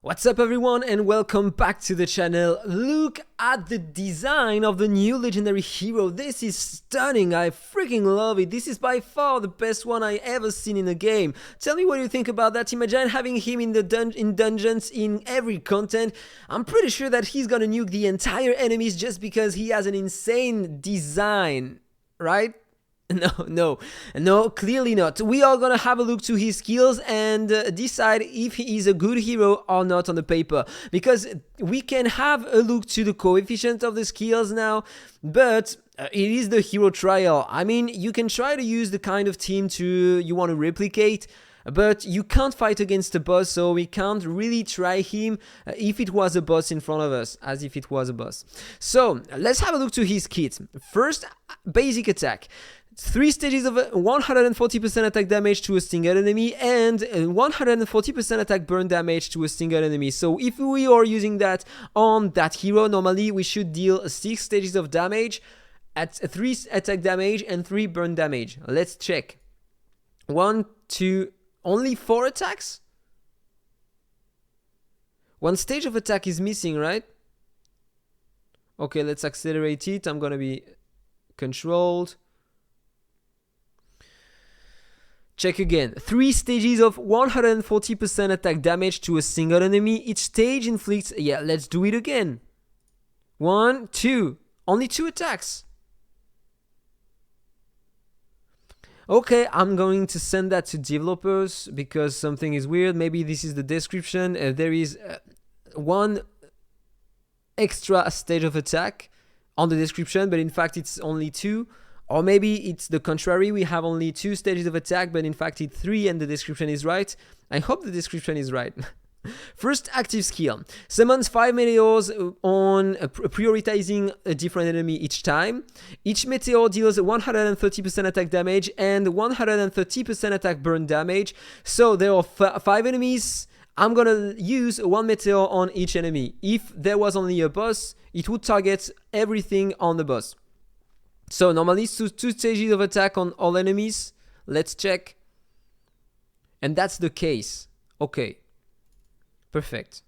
What's up everyone and welcome back to the channel. Look at the design of the new legendary hero. This is stunning. I freaking love it. This is by far the best one I ever seen in a game. Tell me what you think about that. Imagine having him in the dungeons in every content. I'm pretty sure that he's gonna nuke the entire enemies just because he has an insane design, right? No, clearly not. We are gonna have a look to his skills and decide if he is a good hero or not on the paper. Because we can have a look to the coefficient of the skills now, but it is the hero trial. I mean, you can try to use the kind of team you want to replicate, but you can't fight against a boss, so we can't really try him if it was a boss in front of us, as if it was a boss. So let's have a look to his kit. First, basic attack. 3 stages of 140% attack damage to a single enemy and 140% attack burn damage to a single enemy. So if we are using that on that hero, normally we should deal 6 stages of damage at 3 attack damage and 3 burn damage. Let's check. 1, 2, only 4 attacks? 1 stage of attack is missing, right? Okay, let's accelerate it. I'm gonna be controlled. Check again. 3 stages of 140% attack damage to a single enemy. Each stage inflicts... Yeah, let's do it again. 1, 2. Only 2 attacks. Okay, I'm going to send that to developers because something is weird. Maybe this is the description. There is 1 extra stage of attack on the description, but in fact it's only 2. Or maybe it's the contrary, we have only 2 stages of attack, but in fact it's 3 and the description is right. I hope the description is right. First active skill. Summons 5 meteors on prioritizing a different enemy each time. Each meteor deals 130% attack damage and 130% attack burn damage. So there are 5 enemies. I'm gonna use 1 meteor on each enemy. If there was only a boss, it would target everything on the boss. So normally it's 2 stages of attack on all enemies. Let's check. And that's the case. Okay. Perfect.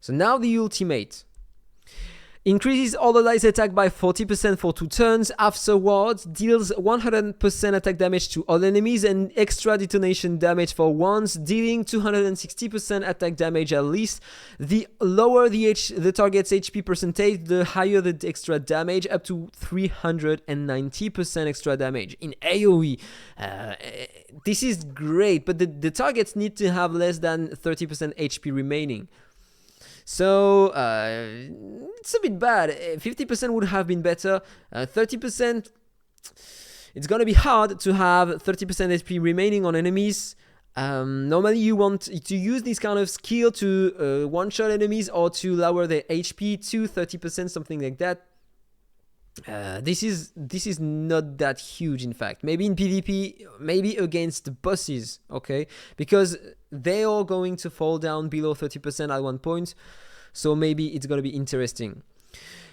So now the ultimate. Increases all allies attack by 40% for 2 turns. Afterwards, deals 100% attack damage to all enemies and extra detonation damage for once, dealing 260% attack damage at least. The lower the target's HP percentage, the higher the extra damage, up to 390% extra damage. In AoE, this is great, but the targets need to have less than 30% HP remaining. So it's a bit bad. 50% would have been better. 30%, it's gonna be hard to have 30% HP remaining on enemies. Normally you want to use this kind of skill to one-shot enemies or to lower their HP to 30%, something like that. This is not that huge, in fact. Maybe in PvP, maybe against bosses, okay? Because they are going to fall down below 30% at one point, so maybe it's gonna be interesting.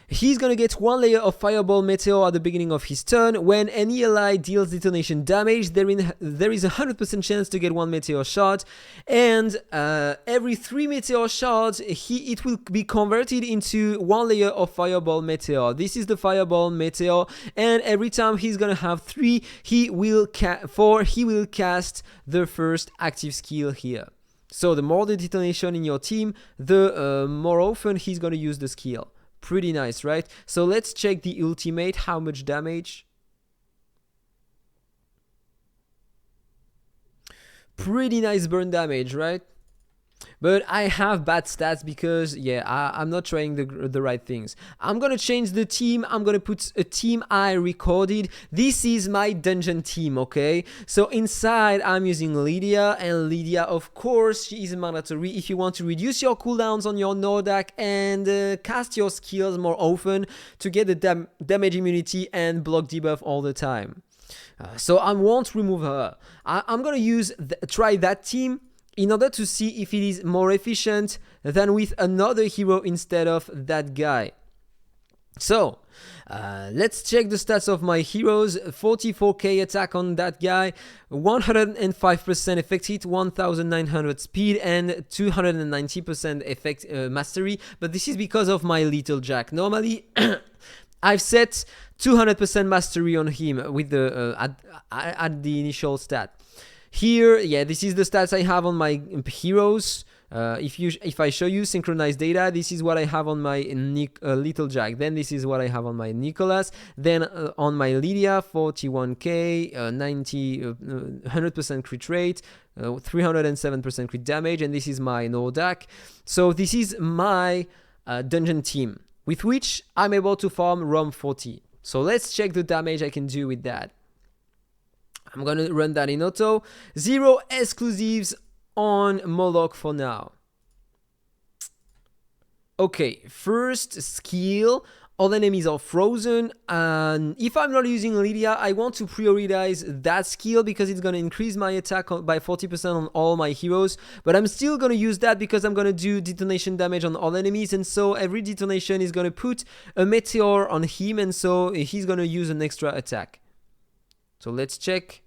He's gonna get 1 layer of Fireball Meteor at the beginning of his turn. When any ally deals detonation damage, there is a 100% chance to get 1 meteor shot, and every 3 meteor shots, it will be converted into 1 layer of Fireball Meteor. This is the Fireball Meteor, and every time he's gonna have 3, he will cast the first active skill here. So the more the detonation in your team, the more often he's gonna use the skill. Pretty nice, right? So let's check the ultimate, how much damage. Pretty nice burn damage, right? But I have bad stats because, yeah, I'm not trying the right things. I'm gonna change the team. I'm gonna put a team I recorded. This is my dungeon team, okay? So inside, I'm using Lydia, and Lydia, of course, she is mandatory if you want to reduce your cooldowns on your Nordak and cast your skills more often to get the damage immunity and block debuff all the time. So I won't remove her. I'm gonna try that team in order to see if it is more efficient than with another hero instead of that guy. So, let's check the stats of my heroes. 44k attack on that guy, 105% effect hit, 1900 speed, and 290% effect mastery. But this is because of my little Jack. Normally, I've set 200% mastery on him with the at the initial stat. Here, yeah, this is the stats I have on my heroes. If I show you synchronized data, this is what I have on my little Jack. Then this is what I have on my Nicholas. Then on my Lydia, 41k, 100% crit rate, 307% crit damage, and this is my Nordak. So this is my dungeon team with which I'm able to farm ROM 40. So let's check the damage I can do with that. I'm gonna run that in auto. 0 exclusives on Moloch for now. Okay, first skill. All enemies are frozen, and if I'm not using Lydia, I want to prioritize that skill because it's going to increase my attack by 40% on all my heroes, but I'm still going to use that because I'm going to do detonation damage on all enemies, and so every detonation is going to put a meteor on him, and so he's going to use an extra attack. So let's check.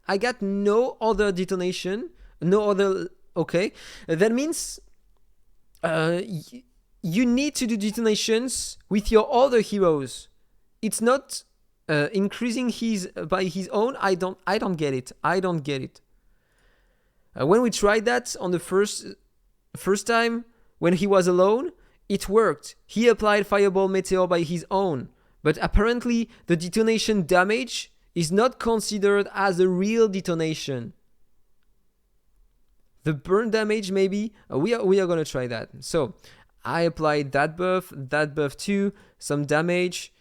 I got no other detonation, no other. Okay, that means you need to do detonations with your other heroes. It's not increasing his by his own. I don't get it. I don't get it. When we tried that on the first time when he was alone, it worked. He applied Fireball Meteor by his own, but apparently the detonation damage is not considered as a real detonation. The burn damage, maybe. We are gonna try that. So I applied that buff too, some damage.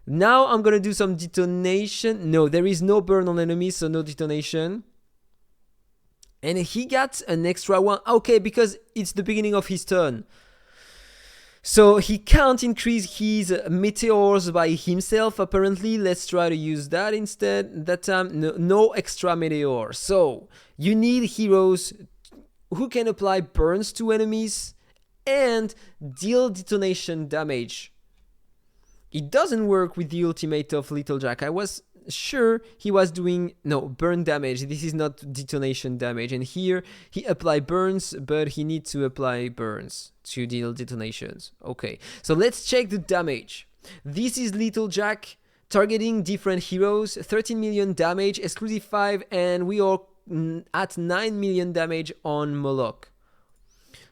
Now I'm gonna do some detonation. No, there is no burn on enemies, so no detonation. And he got an extra one. Okay, because it's the beginning of his turn. So he can't increase his meteors by himself, apparently. Let's try to use that instead. That time, no extra meteor. So you need heroes who can apply burns to enemies and deal detonation damage. It doesn't work with the ultimate of Little Jack. I was sure he was doing burn damage. This is not detonation damage, and here he applied burns, but he needs to apply burns to deal detonations. Okay, so let's check the damage. This is Little Jack targeting different heroes. 13 million damage, exclusive 5, and we are at 9 million damage on Moloch.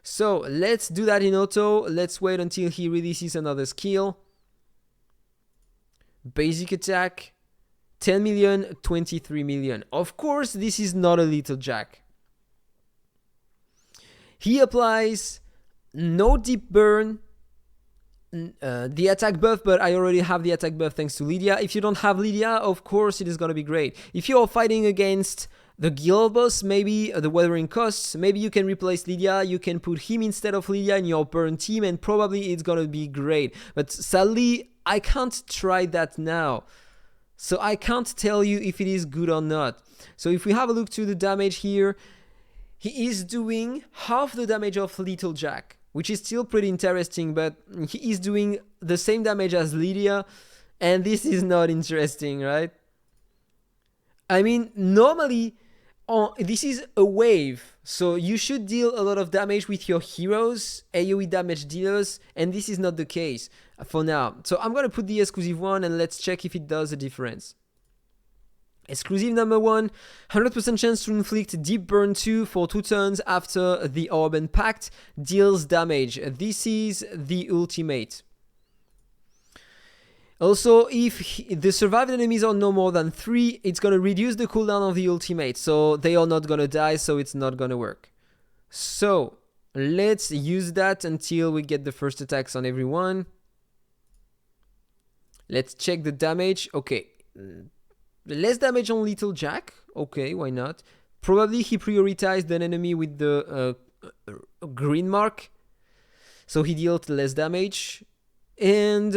So let's do that in auto. Let's wait until he releases another skill. Basic attack, 10 million, 23 million. Of course, this is not a Little Jack. He applies no deep burn, the attack buff, but I already have the attack buff thanks to Lydia. If you don't have Lydia, of course, it is going to be great. If you are fighting against the guild boss, maybe the Weathering Costs, maybe you can replace Lydia. You can put him instead of Lydia in your burn team, and probably it's going to be great. But sadly, I can't try that now. So I can't tell you if it is good or not. So if we have a look to the damage here, he is doing half the damage of Little Jack, which is still pretty interesting, but he is doing the same damage as Lydia, and this is not interesting, right? I mean, normally, this is a wave, so you should deal a lot of damage with your heroes, AoE damage dealers, and this is not the case for now. So I'm going to put the exclusive one, and let's check if it does a difference. Exclusive number 1, 100% chance to inflict Deep Burn 2 for 2 turns after the Orb and Pact deals damage. This is the ultimate. Also, if the survived enemies are no more than 3, it's going to reduce the cooldown of the ultimate. So they are not going to die, so it's not going to work. So let's use that until we get the first attacks on everyone. Let's check the damage. Okay. Less damage on Little Jack. Okay, why not? Probably he prioritized an enemy with the green mark, so he dealt less damage. And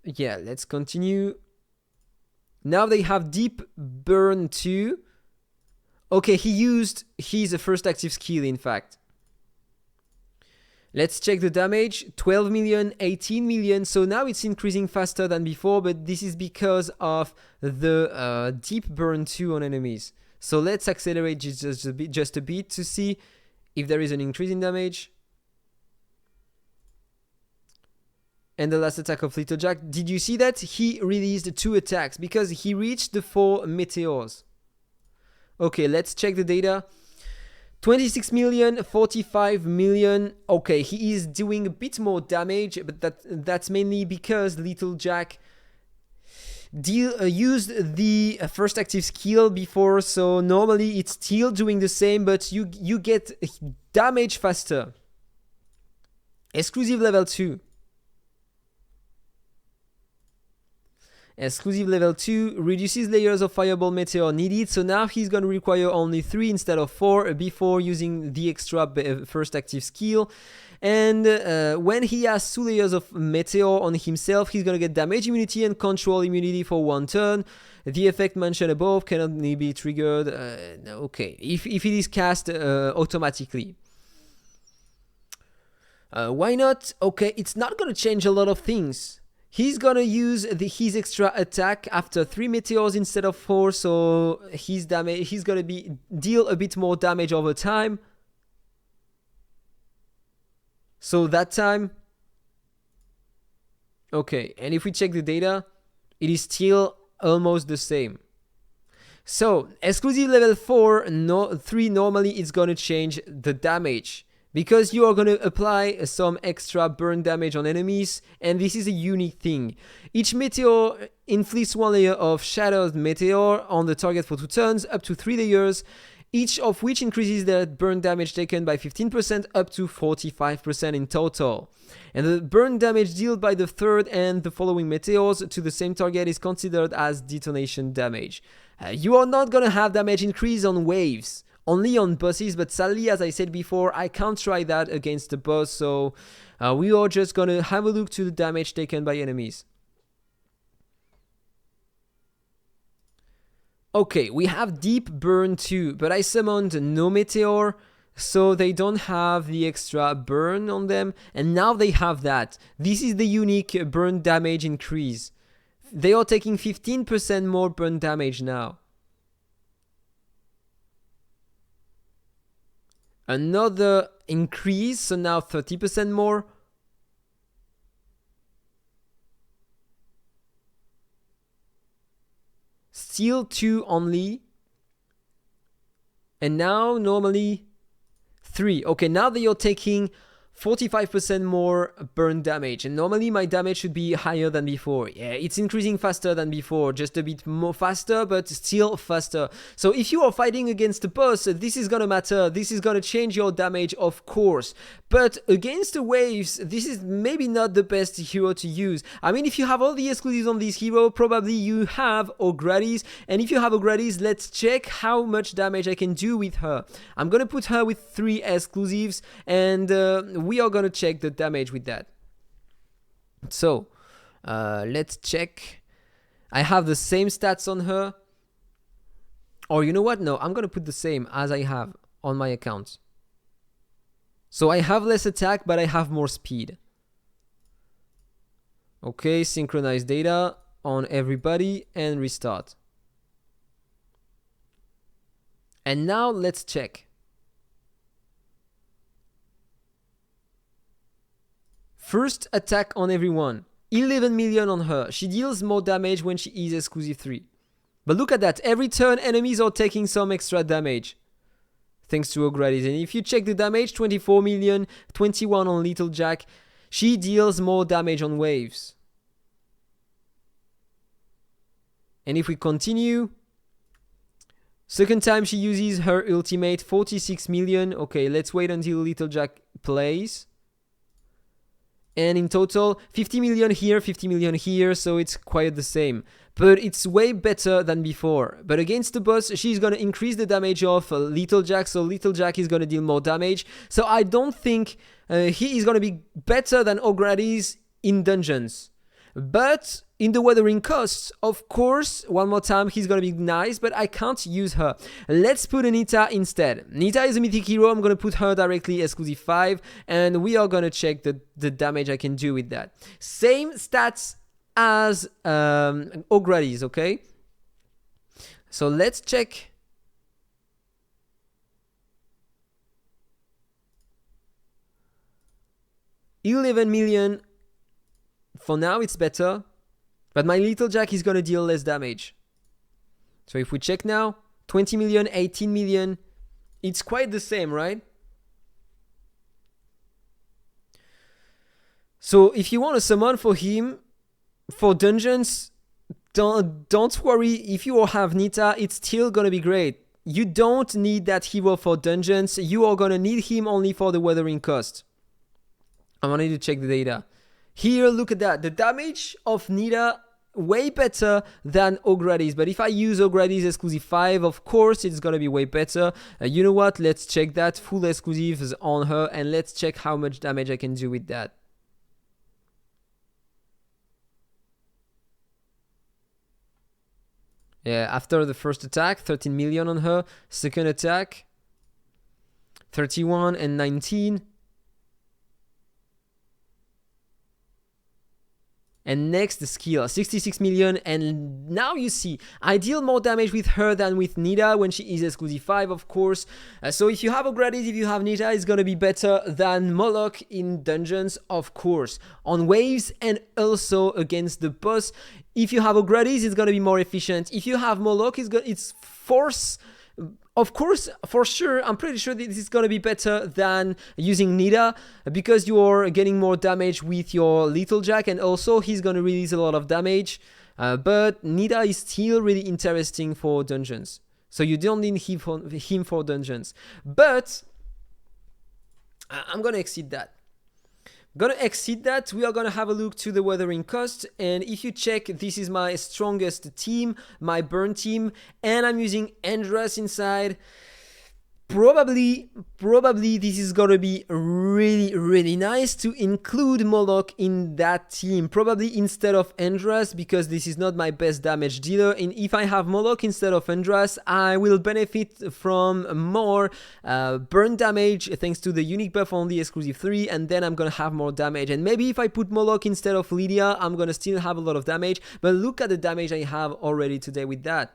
yeah, let's continue. Now they have Deep Burn 2. Okay, he used his first active skill, in fact. Let's check the damage. 12 million, 18 million. So now it's increasing faster than before, but this is because of the deep burn 2 on enemies. So let's accelerate just a bit to see if there is an increase in damage. And the last attack of Little Jack. Did you see that? He released 2 attacks because he reached the 4 meteors. Okay, let's check the data. 26 million, 45 million. Okay, he is doing a bit more damage, but that's mainly because Little Jack used the first active skill before, so normally it's still doing the same, but you get damage faster. Exclusive level 2. Exclusive level 2 reduces layers of fireball meteor needed, so now he's going to require only 3 instead of 4 before using the extra first active skill. And when he has 2 layers of meteor on himself, he's going to get damage immunity and control immunity for 1 turn. The effect mentioned above cannot be triggered. Okay, if it is cast automatically. Why not? Okay, it's not going to change a lot of things. He's gonna use his extra attack after 3 meteors instead of 4, so he's gonna deal a bit more damage over time. So that time, okay, and if we check the data, it is still almost the same. So exclusive level 3 normally it's gonna change the damage, because you are going to apply some extra burn damage on enemies, and this is a unique thing. Each meteor inflicts 1 layer of shattered meteor on the target for 2 turns, up to 3 layers, each of which increases the burn damage taken by 15% up to 45% in total. And the burn damage dealt by the third and the following meteors to the same target is considered as detonation damage. You are not going to have damage increase on waves, only on bosses, but sadly, as I said before, I can't try that against the boss, so we are just gonna have a look to the damage taken by enemies. Okay, we have Deep Burn 2, but I summoned no meteor, so they don't have the extra burn on them, and now they have that. This is the unique burn damage increase. They are taking 15% more burn damage now. Another increase, so now 30% more. Still 2 only. And now normally 3. Okay, now they are taking 45% more burn damage, and normally my damage should be higher than before. Yeah, it's increasing faster than before, just a bit more faster, but still faster. So if you are fighting against a boss, this is gonna matter. This is gonna change your damage, of course. But against the waves, this is maybe not the best hero to use. I mean, if you have all the exclusives on this hero, probably you have AhkTaar, and if you have AhkTaar, let's check how much damage I can do with her. I'm gonna put her with 3 exclusives, and we are gonna check the damage with that. So let's check. I have the same stats on her, or you know what, no, I'm gonna put the same as I have on my account. So I have less attack, but I have more speed. Okay, synchronize data on everybody and restart. And now let's check. First attack on everyone, 11 million on her. She deals more damage when she is exclusive 3. But look at that, every turn enemies are taking some extra damage, thanks to AhkTaar. And if you check the damage, 24 million, 21 on Little Jack. She deals more damage on waves. And if we continue, second time she uses her ultimate, 46 million. Okay, let's wait until Little Jack plays. And in total, 50 million here, 50 million here, so it's quite the same. But it's way better than before. But against the boss, she's gonna increase the damage of Little Jack, so Little Jack is gonna deal more damage. So I don't think he is gonna be better than AhkTaar is in dungeons. But in the weathering costs, of course, one more time, he's gonna be nice, but I can't use her. Let's put a Nita instead. Nita is a mythic hero. I'm gonna put her directly exclusive 5, and we are gonna check the damage I can do with that. Same stats as O'Grady's, okay? So let's check. $11 million. For now, it's better. But my little Jack is going to deal less damage. So if we check now, 20 million, 18 million. It's quite the same, right? So if you want to summon for him, for dungeons, don't worry. If you have Nita, it's still going to be great. You don't need that hero for dungeons. You are going to need him only for the weathering cost. I wanted to check the data. Here, look at that. The damage of Nita, way better than O'Grady's. But if I use O'Grady's exclusive 5, of course, it's going to be way better. You know what? Let's check that. Full exclusives on her. And let's check how much damage I can do with that. Yeah, after the first attack, 13 million on her. Second attack, 31 and 19. And next, the skill, 66 million. And now you see, I deal more damage with her than with Nita when she is exclusive 5, of course. So if you have O'Grady's, if you have Nita, it's going to be better than Moloch in dungeons, of course. On waves and also against the boss. If you have O'Grady's, it's going to be more efficient. If you have Moloch, it's force. Of course, for sure, I'm pretty sure this is going to be better than using Nita because you are getting more damage with your little Jack, and also he's going to release a lot of damage. But Nita is still really interesting for dungeons. So you don't need him for dungeons. But I'm going to exceed that. We are gonna have a look to the weathering cost, and if you check, this is my strongest team, my burn team, and I'm using Andras inside. Probably this is gonna be really nice to include Moloch in that team, probably instead of Andras, because this is not my best damage dealer. And if I have Moloch instead of Andras, I will benefit from more burn damage thanks to the unique buff on the exclusive 3, and then I'm gonna have more damage. And maybe if I put Moloch instead of Lydia, I'm gonna still have a lot of damage, but look at the damage I have already today with that.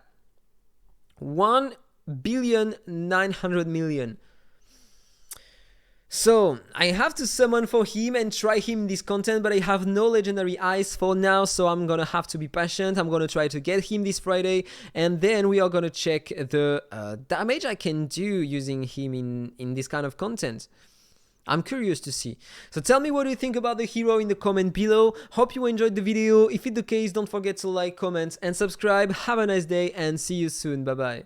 1,900,000,000. So I have to summon for him and try him in this content, but I have no legendary eyes for now, so I'm gonna have to be patient. I'm gonna try to get him this Friday, and then we are gonna check the damage I can do using him in this kind of content. I'm curious to see. So tell me what you think about the hero in the comment below. Hope you enjoyed the video. If it's the case, don't forget to like, comment, and subscribe. Have a nice day, and see you soon. Bye bye.